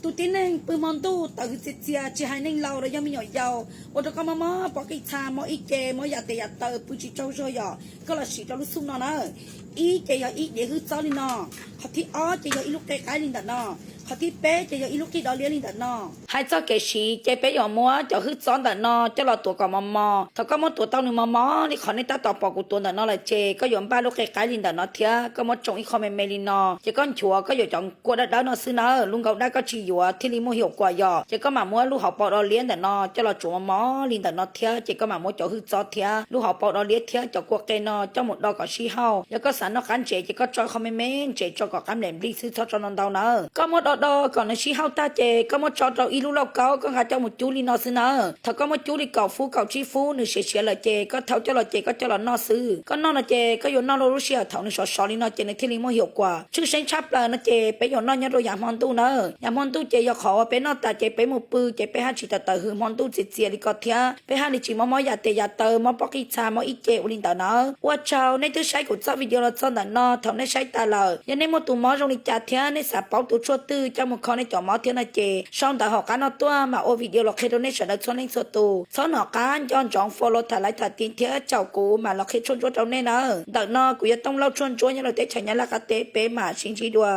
tu tin nên bự mòn tu tự chia chỉ hai nên lâu rồiยังมีหน่อยยาวว่าตัวก็มาปอกอีชามออีเกมอยาเตยาเตอปุจิโจโจยอก็ละสิจะรู้ซุ่มนอนะอีเกยอีเดี๋ยวคือจ้าลินอเขาที่อ้อเจยอีลูกเกยไกลินดันนอเขาที่เป๊ะเจยอีลูกที่ดอเลียลินดันนอให้เจ้าเกชีเจเป๊ะยอมัวจะคือจ้อนดันนอจะรอตัวกับมอถ้าก็มอตัวเต้าหนึ่งมอนี่ขอในตาต่อปอกูตัวดันนอเลยเจก็ยอมบ้าลูกเกยไกลินดันนอเทียก็มอจงอีคอมเมลินอเจก็ชัวก็อยู่จังกลัวได้นอซื้อนะลุงเขาได้ก็ชีอยู่ที่ลิโมหิวกว่ายอเจก็มามัวลูกเขาปอเราเลี้ยงดันนอจะรอจัวมอลินดันนอเทียเจก็มามัวจะคือจ้อเทียลูกเขาปอเราเลี้ยงเทียจะกลัวเกนอจะหมดดอกก็ชีเฮาแล้วก็สันนอกันเจก็จอยคอมเมนเจจก็กำเนิดรีซื้อทอดนอนดาวนะก็มดดอก่อนชีเฮาตาเจก็มดจอเราอีลูกเราเก่าก็หาเจ้าหมดจูลีนอซื้อนะถ้าก็มดจูลีเก่าฟูเก่าชีฟูนึกเสียเลยเจก็เท่าเจ้าเราเจก็เจ้าเรานอซื้อก็นอนเจก็อยู่นอรู้เสียเท่านึกชอลีนอเจในที่ลิโมหิวกว่าชื่อเซนชับเลยนะเจไปอยู่นอนยัดโดยยามอนตู้นะยามอนตู้เจอยากขอเป็นนอตาเจไปหมู่ปือเจไปหาชิตาเตอหือมอนตู้เสียลิกอเทียไปหาลิจิมอยาเตยาเตอมอปอกิชามออีเจอุลินตานะว่าเจ้าในตัวใช้กุศลวิดีโอเราซ้อนแต่นอเท่าในใช้ตาเลยยันในมตุมอรงลิจ่าเทียในสาเปาตัวชั่วตื้อจามุคอในจอมอเทียนะเจช่องตาหอกการนอตัวมาโอวิดีโอเราเคโดเนชั่นซ้อนในสตูซ้อนหอกการย้อนจองฟอลโล่ถ่ายไลฟ์ถ่ายตีนเทียเจ้ากูมาเราเคชวนเจ้าเน่นะดักนอกูจะต้องเล่าชวนยันเราเตะฉันยันละกะเตะเป๊ะมาชิงชีดัว